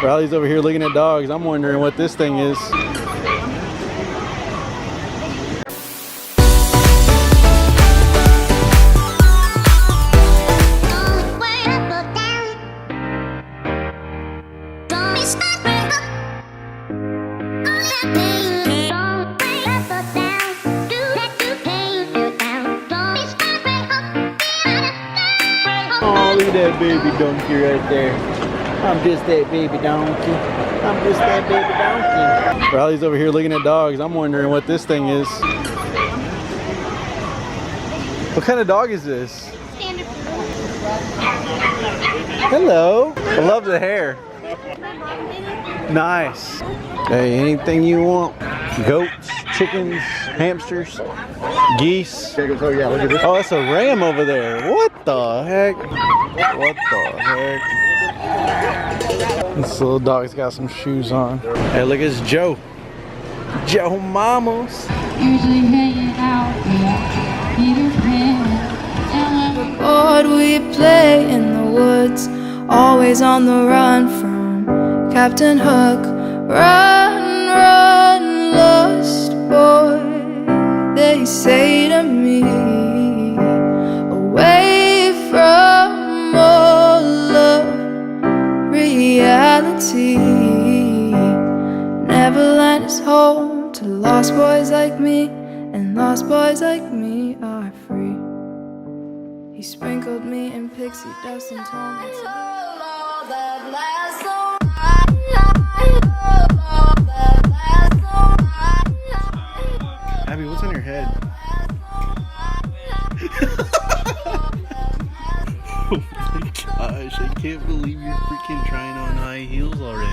Riley's over here looking at dogs. I'm wondering what this thing is. Oh, look at that baby donkey right there. I'm just that baby donkey. I'm just that baby donkey. Riley's over here looking at dogs. I'm wondering what this thing is. What kind of dog is this? Standard. Hello. I love the hair. Nice. Hey, anything you want. Goats, chickens, hamsters, geese. Oh yeah, look at this. Oh, that's a ram over there. What the heck? What the heck? This little dog's got some shoes on. Hey, look, it's Joe. Joe Mamas. Usually hanging out with Peter Pan. The board we play in the woods, always on the run from Captain Hook. Run, run, lost boy, they say to me, away from all of reality. Neverland is home to lost boys like me, and lost boys like me are free. He sprinkled me in pixie dust and told me to Abby, what's on your head? Oh my gosh, I can't believe you're freaking trying on high heels already.